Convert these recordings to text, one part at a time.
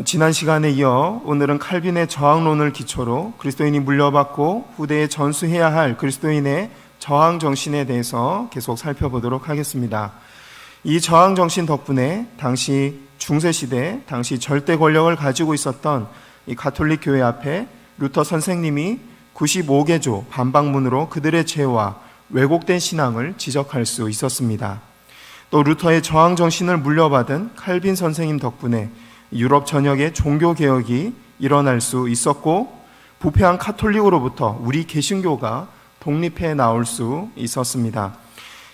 지난 시간에 이어 오늘은 칼빈의 저항론을 기초로 그리스도인이 물려받고 후대에 전수해야 할 그리스도인의 저항 정신에 대해서 계속 살펴보도록 하겠습니다. 이 저항 정신 덕분에 당시 중세시대, 당시 절대 권력을 가지고 있었던 이 가톨릭 교회 앞에 루터 선생님이 95개조 반박문으로 그들의 죄와 왜곡된 신앙을 지적할 수 있었습니다. 또 루터의 저항 정신을 물려받은 칼빈 선생님 덕분에 유럽 전역의 종교개혁이 일어날 수 있었고 부패한 카톨릭으로부터 우리 개신교가 독립해 나올 수 있었습니다.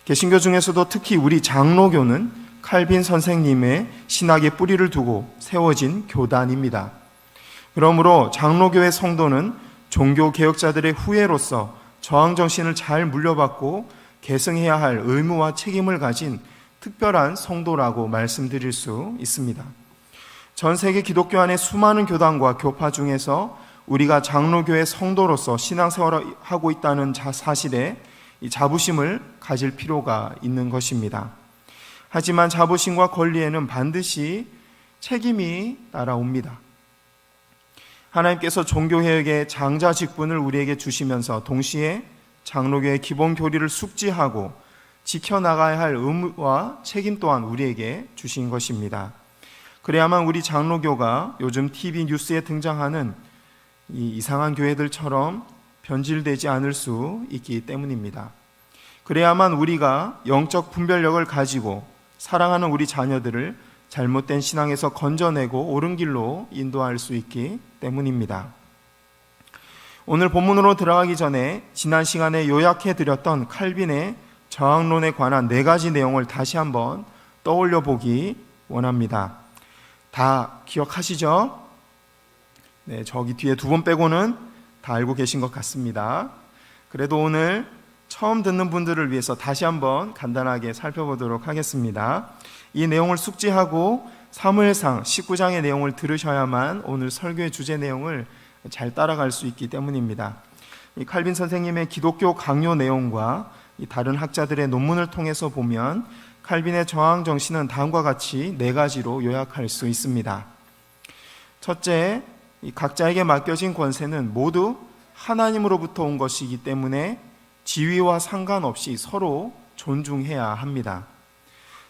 개신교 중에서도 특히 우리 장로교는 칼빈 선생님의 신학의 뿌리를 두고 세워진 교단입니다. 그러므로 장로교의 성도는 종교개혁자들의 후예로서 저항정신을 잘 물려받고 계승해야 할 의무와 책임을 가진 특별한 성도라고 말씀드릴 수 있습니다. 전 세계 기독교 안의 수많은 교단과 교파 중에서 우리가 장로교의 성도로서 신앙생활을 하고 있다는 사실에 이 자부심을 가질 필요가 있는 것입니다. 하지만 자부심과 권리에는 반드시 책임이 따라옵니다. 하나님께서 종교개혁의 장자 직분을 우리에게 주시면서 동시에 장로교의 기본 교리를 숙지하고 지켜나가야 할 의무와 책임 또한 우리에게 주신 것입니다. 그래야만 우리 장로교가 요즘 TV 뉴스에 등장하는 이 이상한 교회들처럼 변질되지 않을 수 있기 때문입니다. 그래야만 우리가 영적 분별력을 가지고 사랑하는 우리 자녀들을 잘못된 신앙에서 건져내고 옳은 길로 인도할 수 있기 때문입니다. 오늘 본문으로 들어가기 전에 지난 시간에 요약해드렸던 칼빈의 저항론에 관한 4가지 내용을 다시 한번 떠올려 보기 원합니다. 다 기억하시죠? 네, 저기 뒤에 2분 빼고는 다 알고 계신 것 같습니다. 그래도 오늘 처음 듣는 분들을 위해서 다시 한번 간단하게 살펴보도록 하겠습니다. 이 내용을 숙지하고 사무엘상 19장의 내용을 들으셔야만 오늘 설교의 주제 내용을 잘 따라갈 수 있기 때문입니다. 이 칼빈 선생님의 기독교 강요 내용과 이 다른 학자들의 논문을 통해서 보면 칼빈의 저항 정신은 다음과 같이 4가지로 요약할 수 있습니다. 첫째, 각자에게 맡겨진 권세는 모두 하나님으로부터 온 것이기 때문에 지위와 상관없이 서로 존중해야 합니다.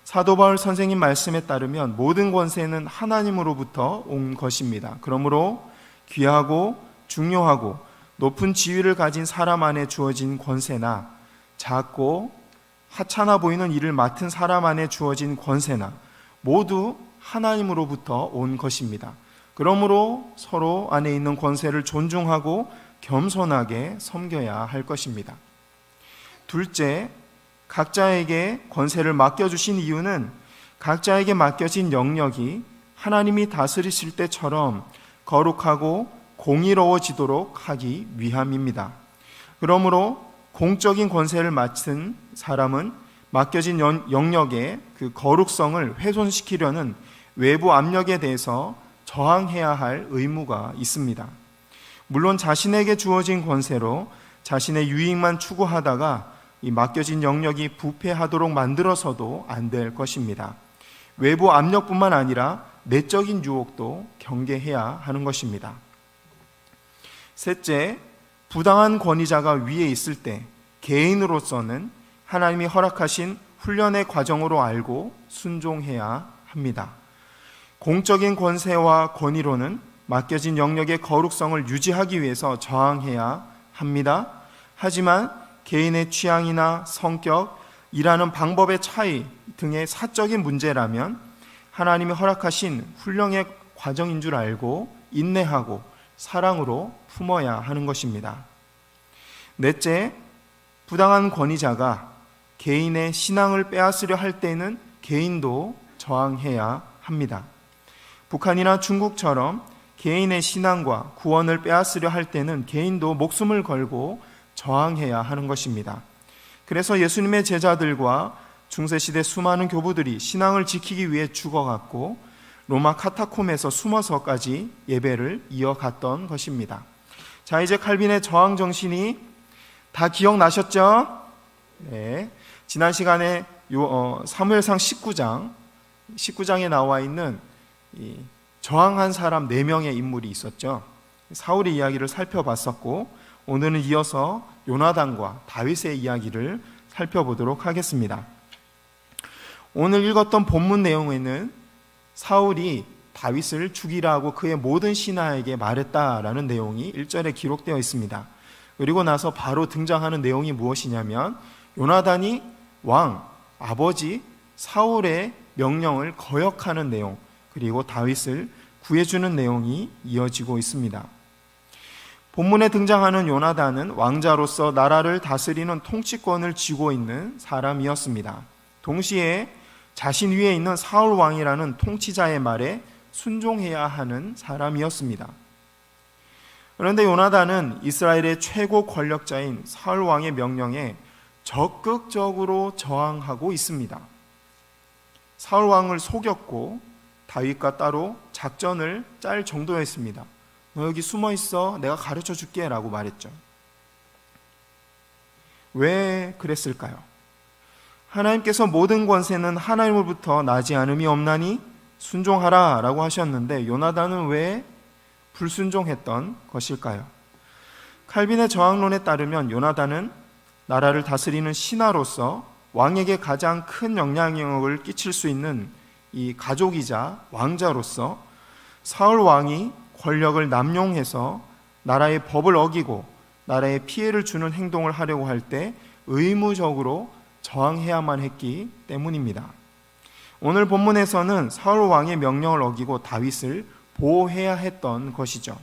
사도 바울 선생님 말씀에 따르면 모든 권세는 하나님으로부터 온 것입니다. 그러므로 귀하고 중요하고 높은 지위를 가진 사람 안에 주어진 권세나 작고 하찮아 보이는 일을 맡은 사람 안에 주어진 권세나 모두 하나님으로부터 온 것입니다. 그러므로 서로 안에 있는 권세를 존중하고 겸손하게 섬겨야 할 것입니다. 둘째, 각자에게 권세를 맡겨주신 이유는 각자에게 맡겨진 영역이 하나님이 다스리실 때처럼 거룩하고 공의로워지도록 하기 위함입니다. 그러므로 공적인 권세를 맡은 사람은 맡겨진 영역의 그 거룩성을 훼손시키려는 외부 압력에 대해서 저항해야 할 의무가 있습니다. 물론 자신에게 주어진 권세로 자신의 유익만 추구하다가 이 맡겨진 영역이 부패하도록 만들어서도 안 될 것입니다. 외부 압력뿐만 아니라 내적인 유혹도 경계해야 하는 것입니다. 셋째, 부당한 권위자가 위에 있을 때 개인으로서는 하나님이 허락하신 훈련의 과정으로 알고 순종해야 합니다. 공적인 권세와 권위로는 맡겨진 영역의 거룩성을 유지하기 위해서 저항해야 합니다. 하지만 개인의 취향이나 성격, 일하는 방법의 차이 등의 사적인 문제라면 하나님이 허락하신 훈련의 과정인 줄 알고 인내하고 사랑으로 품어야 하는 것입니다. 넷째, 부당한 권위자가 개인의 신앙을 빼앗으려 할 때는 개인도 저항해야 합니다. 북한이나 중국처럼 개인의 신앙과 구원을 빼앗으려 할 때는 개인도 목숨을 걸고 저항해야 하는 것입니다. 그래서 예수님의 제자들과 중세시대 수많은 교부들이 신앙을 지키기 위해 죽어갔고 로마 카타콤에서 숨어서까지 예배를 이어갔던 것입니다. 자, 이제 칼빈의 저항 정신이 다 기억나셨죠? 네. 지난 시간에 사무엘상 19장에 나와 있는 이 저항한 사람 4명의 인물이 있었죠. 사울의 이야기를 살펴봤었고, 오늘은 이어서 요나단과 다윗의 이야기를 살펴보도록 하겠습니다. 오늘 읽었던 본문 내용에는 사울이 다윗을 죽이라고 그의 모든 신하에게 말했다라는 내용이 1절에 기록되어 있습니다. 그리고 나서 바로 등장하는 내용이 무엇이냐면, 요나단이 왕, 아버지 사울의 명령을 거역하는 내용, 그리고 다윗을 구해주는 내용이 이어지고 있습니다. 본문에 등장하는 요나단은 왕자로서 나라를 다스리는 통치권을 쥐고 있는 사람이었습니다. 동시에 자신 위에 있는 사울 왕이라는 통치자의 말에 순종해야 하는 사람이었습니다. 그런데 요나단은 이스라엘의 최고 권력자인 사울 왕의 명령에 적극적으로 저항하고 있습니다. 사울 왕을 속였고 다윗과 따로 작전을 짤 정도였습니다. 너 여기 숨어 있어, 내가 가르쳐 줄게 라고 말했죠. 왜 그랬을까요? 하나님께서 모든 권세는 하나님으로부터 나지 않음이 없나니 순종하라 라고 하셨는데, 요나단은 왜 불순종했던 것일까요? 칼빈의 저항론에 따르면 요나단은 나라를 다스리는 신하로서 왕에게 가장 큰 영향력을 끼칠 수 있는 이 가족이자 왕자로서 사울 왕이 권력을 남용해서 나라의 법을 어기고 나라에 피해를 주는 행동을 하려고 할 때 의무적으로 저항해야만 했기 때문입니다. 오늘 본문에서는 사울 왕의 명령을 어기고 다윗을 보호해야 했던 것이죠.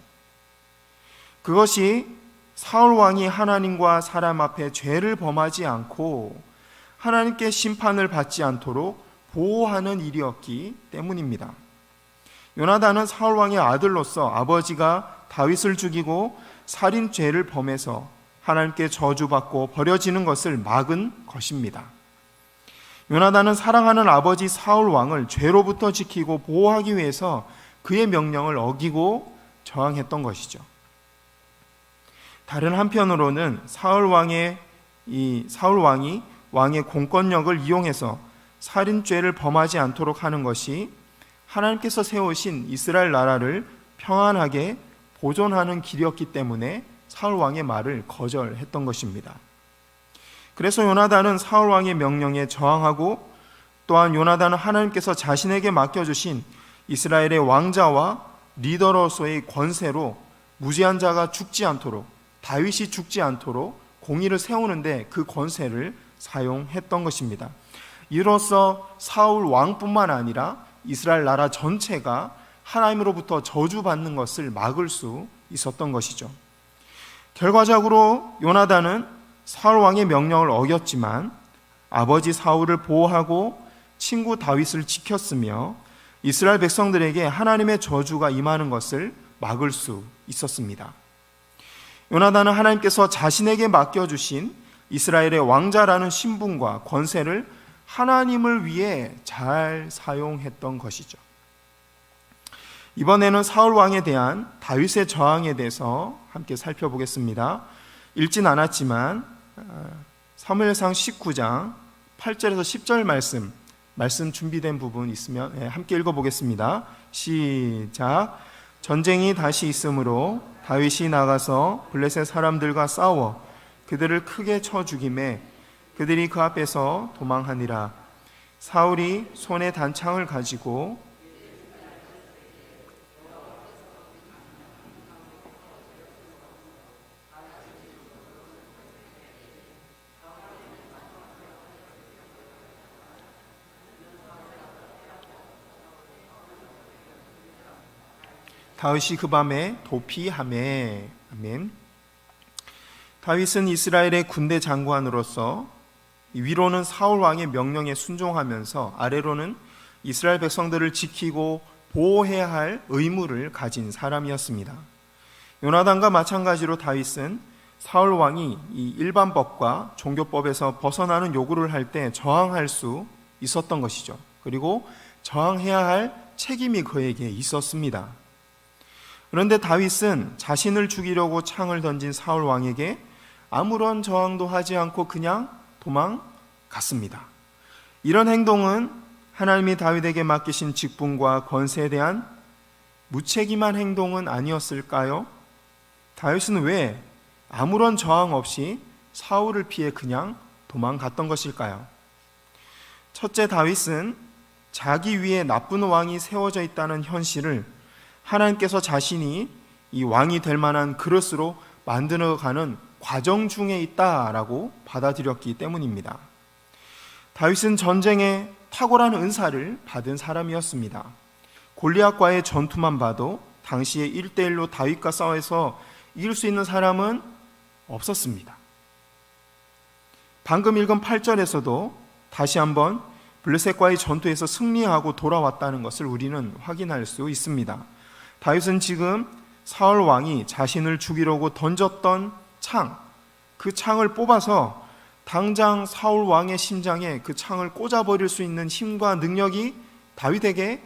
그것이 사울 왕이 하나님과 사람 앞에 죄를 범하지 않고 하나님께 심판을 받지 않도록 보호하는 일이었기 때문입니다. 요나단은 사울 왕의 아들로서 아버지가 다윗을 죽이고 살인죄를 범해서 하나님께 저주받고 버려지는 것을 막은 것입니다. 요나단은 사랑하는 아버지 사울 왕을 죄로부터 지키고 보호하기 위해서 그의 명령을 어기고 저항했던 것이죠. 다른 한편으로는 사울 왕이 왕의 공권력을 이용해서 살인죄를 범하지 않도록 하는 것이 하나님께서 세우신 이스라엘 나라를 평안하게 보존하는 길이었기 때문에 사울 왕의 말을 거절했던 것입니다. 그래서 요나단은 사울 왕의 명령에 저항하고, 또한 요나단은 하나님께서 자신에게 맡겨주신 이스라엘의 왕자와 리더로서의 권세로 무지한 자가 죽지 않도록, 다윗이 죽지 않도록 공의를 세우는데 그 권세를 사용했던 것입니다. 이로써 사울 왕뿐만 아니라 이스라엘 나라 전체가 하나님으로부터 저주받는 것을 막을 수 있었던 것이죠. 결과적으로 요나단은 사울 왕의 명령을 어겼지만 아버지 사울을 보호하고 친구 다윗을 지켰으며 이스라엘 백성들에게 하나님의 저주가 임하는 것을 막을 수 있었습니다. 요나단은 하나님께서 자신에게 맡겨주신 이스라엘의 왕자라는 신분과 권세를 하나님을 위해 잘 사용했던 것이죠. 이번에는 사울 왕에 대한 다윗의 저항에 대해서 함께 살펴보겠습니다. 읽진 않았지만 사무엘상 19장 8절에서 10절 말씀 준비된 부분 있으면 함께 읽어보겠습니다. 시작. 전쟁이 다시 있으므로 다윗이 나가서 블레셋 사람들과 싸워 그들을 크게 쳐 죽이매 그들이 그 앞에서 도망하니라. 사울이 손에 단창을 가지고 다윗이 그 밤에 도피하매. 아멘. 다윗은 이스라엘의 군대 장관으로서 위로는 사울 왕의 명령에 순종하면서 아래로는 이스라엘 백성들을 지키고 보호해야 할 의무를 가진 사람이었습니다. 요나단과 마찬가지로 다윗은 사울 왕이 이 일반법과 종교법에서 벗어나는 요구를 할 때 저항할 수 있었던 것이죠. 그리고 저항해야 할 책임이 그에게 있었습니다. 그런데 다윗은 자신을 죽이려고 창을 던진 사울 왕에게 아무런 저항도 하지 않고 그냥 도망갔습니다. 이런 행동은 하나님이 다윗에게 맡기신 직분과 권세에 대한 무책임한 행동은 아니었을까요? 다윗은 왜 아무런 저항 없이 사울을 피해 그냥 도망갔던 것일까요? 첫째, 다윗은 자기 위에 나쁜 왕이 세워져 있다는 현실을 하나님께서 자신이 이 왕이 될 만한 그릇으로 만들어가는 과정 중에 있다라고 받아들였기 때문입니다. 다윗은 전쟁에 탁월한 은사를 받은 사람이었습니다. 골리앗과의 전투만 봐도 당시에 1대1로 다윗과 싸워서 이길 수 있는 사람은 없었습니다. 방금 읽은 8절에서도 다시 한번 블레셋과의 전투에서 승리하고 돌아왔다는 것을 우리는 확인할 수 있습니다. 다윗은 지금 사울 왕이 자신을 죽이려고 던졌던 그 창을 뽑아서 당장 사울 왕의 심장에 그 창을 꽂아버릴 수 있는 힘과 능력이 다윗에게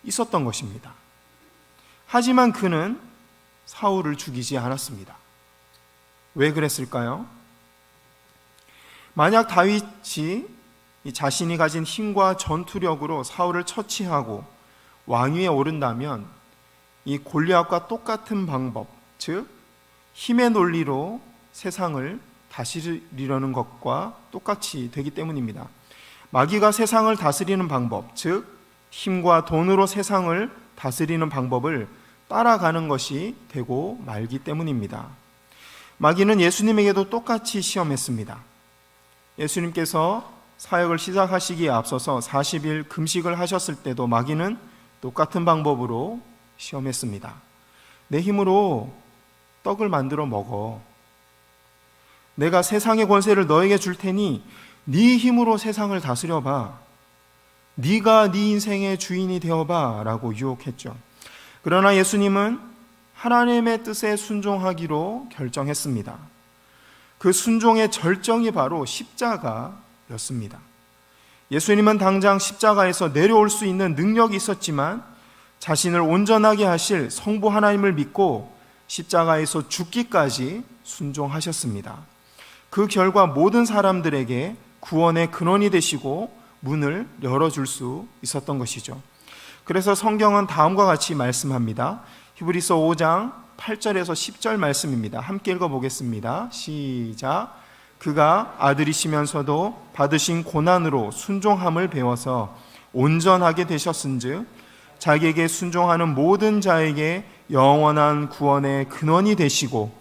있었던 것입니다. 하지만 그는 사울을 죽이지 않았습니다. 왜 그랬을까요? 만약 다윗이 자신이 가진 힘과 전투력으로 사울을 처치하고 왕위에 오른다면 이 골리앗과 똑같은 방법, 즉 힘의 논리로 세상을 다스리려는 것과 똑같이 되기 때문입니다. 마귀가 세상을 다스리는 방법, 즉 힘과 돈으로 세상을 다스리는 방법을 따라가는 것이 되고 말기 때문입니다. 마귀는 예수님에게도 똑같이 시험했습니다. 예수님께서 사역을 시작하시기에 앞서서 40일 금식을 하셨을 때도 마귀는 똑같은 방법으로 시험했습니다. 내 힘으로 떡을 만들어 먹어. 내가 세상의 권세를 너에게 줄 테니 네 힘으로 세상을 다스려봐. 네가 네 인생의 주인이 되어봐 라고 유혹했죠. 그러나 예수님은 하나님의 뜻에 순종하기로 결정했습니다. 그 순종의 절정이 바로 십자가였습니다. 예수님은 당장 십자가에서 내려올 수 있는 능력이 있었지만 자신을 온전하게 하실 성부 하나님을 믿고 십자가에서 죽기까지 순종하셨습니다. 그 결과 모든 사람들에게 구원의 근원이 되시고 문을 열어줄 수 있었던 것이죠. 그래서 성경은 다음과 같이 말씀합니다. 히브리서 5장 8절에서 10절 말씀입니다. 함께 읽어보겠습니다. 시작. 그가 아들이시면서도 받으신 고난으로 순종함을 배워서 온전하게 되셨은즉 자기에게 순종하는 모든 자에게 영원한 구원의 근원이 되시고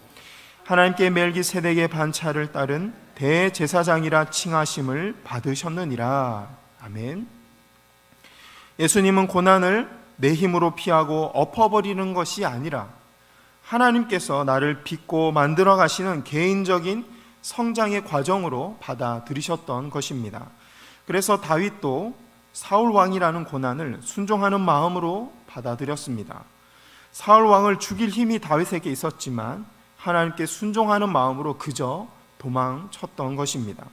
하나님께 멜기세덱의 반차를 따른 대제사장이라 칭하심을 받으셨느니라. 아멘. 예수님은 고난을 내 힘으로 피하고 엎어버리는 것이 아니라 하나님께서 나를 빚고 만들어 가시는 개인적인 성장의 과정으로 받아들이셨던 것입니다. 그래서 다윗도 사울 왕이라는 고난을 순종하는 마음으로 받아들였습니다. 사울 왕을 죽일 힘이 다윗에게 있었지만 하나님께 순종하는 마음으로 그저 도망쳤던 것입니다.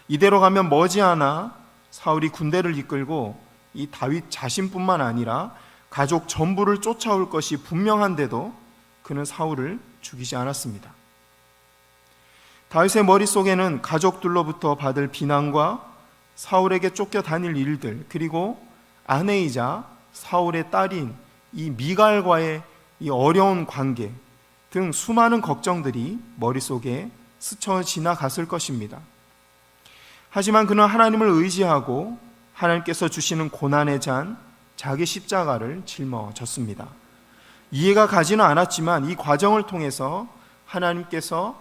이대로 가면 머지않아 사울이 군대를 이끌고 이 다윗 자신뿐만 아니라 가족 전부를 쫓아올 것이 분명한데도 그는 사울을 죽이지 않았습니다. 다윗의 머릿속에는 가족들로부터 받을 비난과 사울에게 쫓겨다닐 일들, 그리고 아내이자 사울의 딸인 이 미갈과의 이 어려운 관계 등 수많은 걱정들이 머릿속에 스쳐 지나갔을 것입니다. 하지만 그는 하나님을 의지하고 하나님께서 주시는 고난의 잔, 자기 십자가를 짊어졌습니다. 이해가 가지는 않았지만 이 과정을 통해서 하나님께서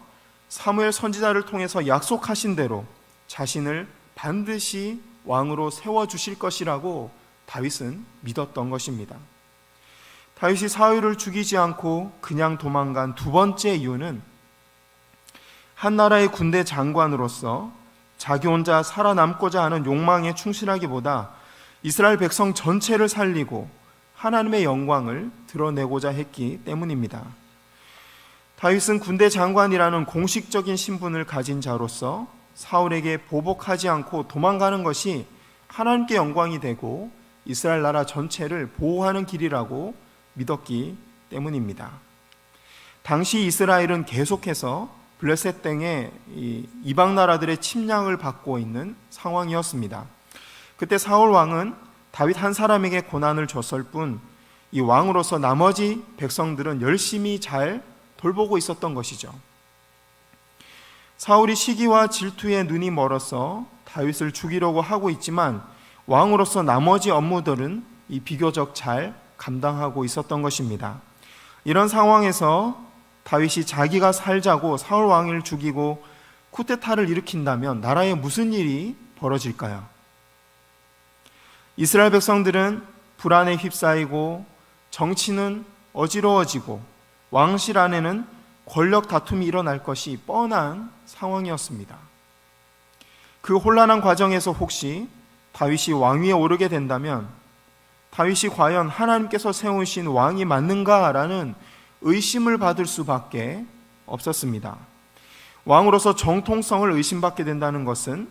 사무엘 선지자를 통해서 약속하신 대로 자신을 반드시 왕으로 세워주실 것이라고 다윗은 믿었던 것입니다. 다윗이 사울을 죽이지 않고 그냥 도망간 두 번째 이유는 한 나라의 군대 장관으로서 자기 혼자 살아남고자 하는 욕망에 충실하기보다 이스라엘 백성 전체를 살리고 하나님의 영광을 드러내고자 했기 때문입니다. 다윗은 군대 장관이라는 공식적인 신분을 가진 자로서 사울에게 보복하지 않고 도망가는 것이 하나님께 영광이 되고 이스라엘 나라 전체를 보호하는 길이라고 믿었기 때문입니다. 당시 이스라엘은 계속해서 블레셋 등의 이방 나라들의 침략을 받고 있는 상황이었습니다. 그때 사울 왕은 다윗 한 사람에게 고난을 줬을 뿐 이 왕으로서 나머지 백성들은 열심히 잘 돌보고 있었던 것이죠. 사울이 시기와 질투에 눈이 멀어서 다윗을 죽이려고 하고 있지만 왕으로서 나머지 업무들은 이 비교적 잘 감당하고 있었던 것입니다. 이런 상황에서 다윗이 자기가 살자고 사울 왕을 죽이고 쿠데타를 일으킨다면 나라에 무슨 일이 벌어질까요? 이스라엘 백성들은 불안에 휩싸이고 정치는 어지러워지고 왕실 안에는 권력 다툼이 일어날 것이 뻔한 상황이었습니다. 그 혼란한 과정에서 혹시 다윗이 왕위에 오르게 된다면 다윗이 과연 하나님께서 세우신 왕이 맞는가라는 의심을 받을 수밖에 없었습니다. 왕으로서 정통성을 의심받게 된다는 것은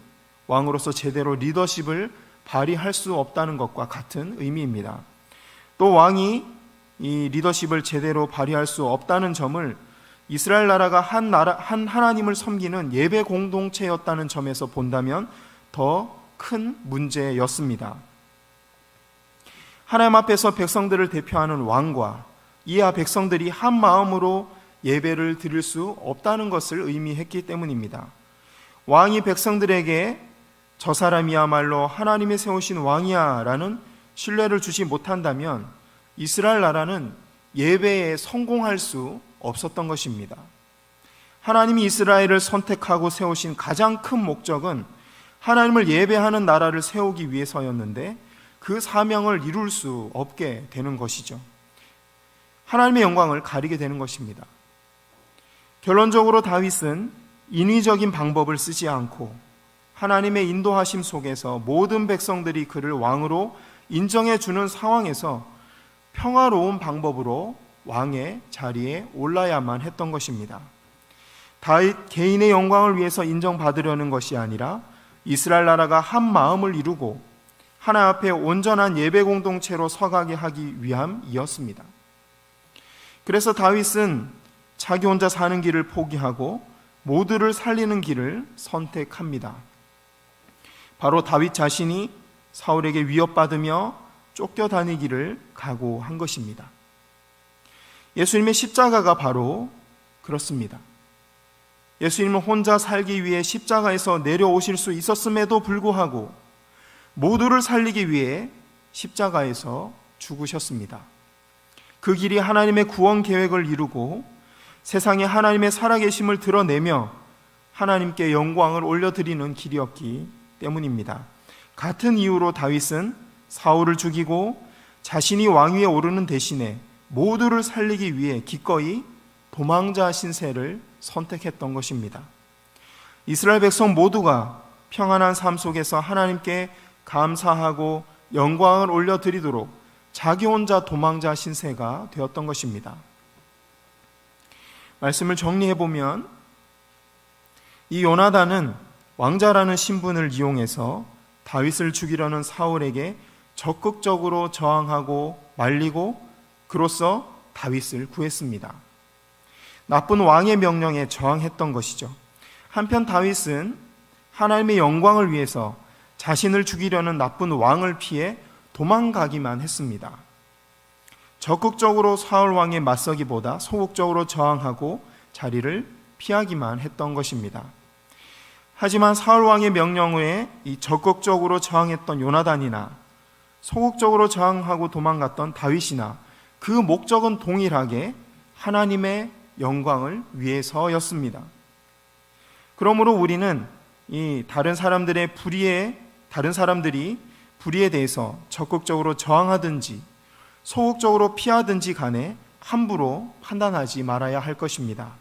왕으로서 제대로 리더십을 발휘할 수 없다는 것과 같은 의미입니다. 또 왕이 이 리더십을 제대로 발휘할 수 없다는 점을 이스라엘 나라가 한 하나님을 섬기는 예배 공동체였다는 점에서 본다면 더 큰 문제였습니다. 하나님 앞에서 백성들을 대표하는 왕과 이하 백성들이 한 마음으로 예배를 드릴 수 없다는 것을 의미했기 때문입니다. 왕이 백성들에게 저 사람이야말로 하나님이 세우신 왕이야 라는 신뢰를 주지 못한다면 이스라엘 나라는 예배에 성공할 수 없었던 것입니다. 하나님이 이스라엘을 선택하고 세우신 가장 큰 목적은 하나님을 예배하는 나라를 세우기 위해서였는데 그 사명을 이룰 수 없게 되는 것이죠. 하나님의 영광을 가리게 되는 것입니다. 결론적으로 다윗은 인위적인 방법을 쓰지 않고 하나님의 인도하심 속에서 모든 백성들이 그를 왕으로 인정해 주는 상황에서 평화로운 방법으로 왕의 자리에 올라야만 했던 것입니다. 다윗 개인의 영광을 위해서 인정받으려는 것이 아니라 이스라엘 나라가 한 마음을 이루고 하나님 앞에 온전한 예배 공동체로 서가게 하기 위함이었습니다. 그래서 다윗은 자기 혼자 사는 길을 포기하고 모두를 살리는 길을 선택합니다. 바로 다윗 자신이 사울에게 위협받으며 쫓겨다니기를 각오한 것입니다. 예수님의 십자가가 바로 그렇습니다. 예수님은 혼자 살기 위해 십자가에서 내려오실 수 있었음에도 불구하고 모두를 살리기 위해 십자가에서 죽으셨습니다. 그 길이 하나님의 구원 계획을 이루고 세상에 하나님의 살아계심을 드러내며 하나님께 영광을 올려드리는 길이었기 때문입니다. 같은 이유로 다윗은 사울을 죽이고 자신이 왕위에 오르는 대신에 모두를 살리기 위해 기꺼이 도망자 신세를 선택했던 것입니다. 이스라엘 백성 모두가 평안한 삶 속에서 하나님께 감사하고 영광을 올려드리도록 자기 혼자 도망자 신세가 되었던 것입니다. 말씀을 정리해보면 이 요나단은 왕자라는 신분을 이용해서 다윗을 죽이려는 사울에게 적극적으로 저항하고 말리고 그로써 다윗을 구했습니다. 나쁜 왕의 명령에 저항했던 것이죠. 한편 다윗은 하나님의 영광을 위해서 자신을 죽이려는 나쁜 왕을 피해 도망가기만 했습니다. 적극적으로 사울 왕에 맞서기보다 소극적으로 저항하고 자리를 피하기만 했던 것입니다. 하지만 사울 왕의 명령 후에 이 적극적으로 저항했던 요나단이나 소극적으로 저항하고 도망갔던 다윗이나 그 목적은 동일하게 하나님의 영광을 위해서였습니다. 그러므로 우리는 이 다른 사람들이 불의에 대해서 적극적으로 저항하든지 소극적으로 피하든지 간에 함부로 판단하지 말아야 할 것입니다.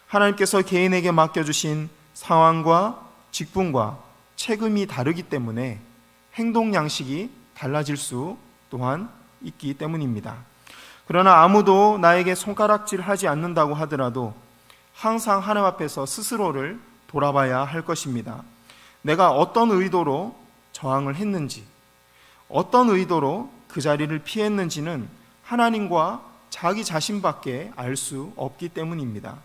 하나님께서 개인에게 맡겨주신 상황과 직분과 책임이 다르기 때문에 행동 양식이 달라질 수 또한 있기 때문입니다. 그러나 아무도 나에게 손가락질하지 않는다고 하더라도 항상 하나님 앞에서 스스로를 돌아봐야 할 것입니다. 내가 어떤 의도로 저항을 했는지, 어떤 의도로 그 자리를 피했는지는 하나님과 자기 자신밖에 알 수 없기 때문입니다.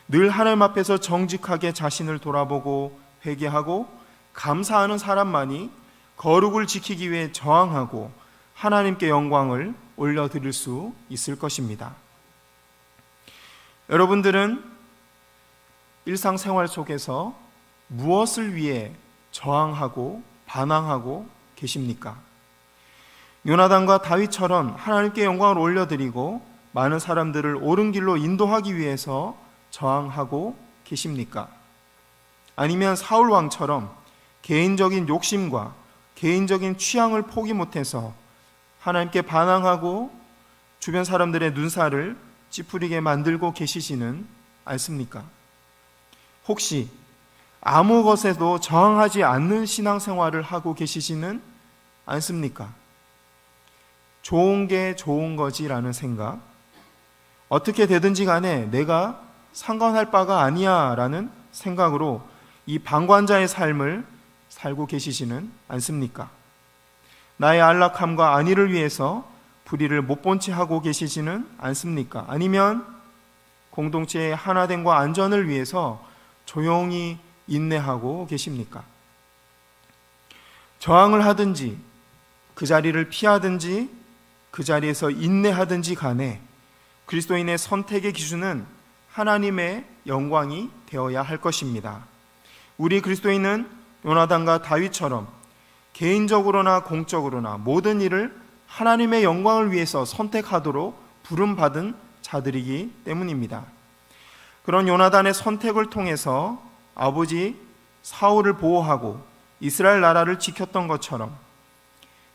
늘 하나님 앞에서 정직하게 자신을 돌아보고 회개하고 감사하는 사람만이 거룩을 지키기 위해 저항하고 하나님께 영광을 올려드릴 수 있을 것입니다. 여러분들은 일상생활 속에서 무엇을 위해 저항하고 반항하고 계십니까? 요나단과 다윗처럼 하나님께 영광을 올려드리고 많은 사람들을 옳은 길로 인도하기 위해서 저항하고 계십니까? 아니면 사울 왕처럼 개인적인 욕심과 개인적인 취향을 포기 못해서 하나님께 반항하고 주변 사람들의 눈살을 찌푸리게 만들고 계시지는 않습니까? 혹시 아무 것에도 저항하지 않는 신앙생활을 하고 계시지는 않습니까? 좋은 게 좋은 거지라는 생각, 어떻게 되든지 간에 내가 상관할 바가 아니야 라는 생각으로 이 방관자의 삶을 살고 계시지는 않습니까? 나의 안락함과 안위를 위해서 불의를 못 본 채 하고 계시지는 않습니까? 아니면 공동체의 하나됨과 안전을 위해서 조용히 인내하고 계십니까? 저항을 하든지 그 자리를 피하든지 그 자리에서 인내하든지 간에 그리스도인의 선택의 기준은 하나님의 영광이 되어야 할 것입니다. 우리 그리스도인은 요나단과 다윗처럼 개인적으로나 공적으로나 모든 일을 하나님의 영광을 위해서 선택하도록 부름받은 자들이기 때문입니다. 그런 요나단의 선택을 통해서 아버지 사울을 보호하고 이스라엘 나라를 지켰던 것처럼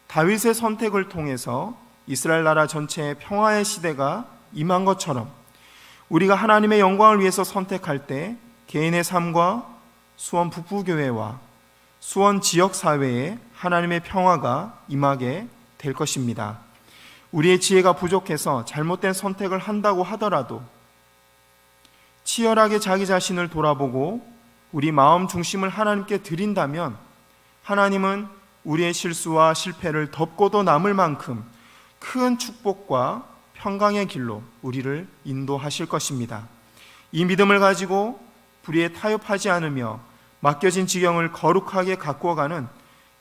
다윗의 선택을 통해서 이스라엘 나라 전체의 평화의 시대가 임한 것처럼 우리가 하나님의 영광을 위해서 선택할 때 개인의 삶과 수원 북부교회와 수원 지역사회에 하나님의 평화가 임하게 될 것입니다. 우리의 지혜가 부족해서 잘못된 선택을 한다고 하더라도 치열하게 자기 자신을 돌아보고 우리 마음 중심을 하나님께 드린다면 하나님은 우리의 실수와 실패를 덮고도 남을 만큼 큰 축복과 평강의 길로 우리를 인도하실 것입니다. 이 믿음을 가지고 불의에 타협하지 않으며 맡겨진 지경을 거룩하게 가꾸어가는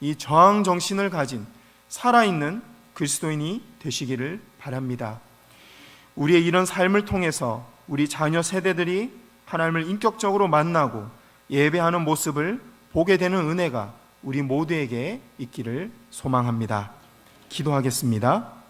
이 저항 정신을 가진 살아있는 그리스도인이 되시기를 바랍니다. 우리의 이런 삶을 통해서 우리 자녀 세대들이 하나님을 인격적으로 만나고 예배하는 모습을 보게 되는 은혜가 우리 모두에게 있기를 소망합니다. 기도하겠습니다.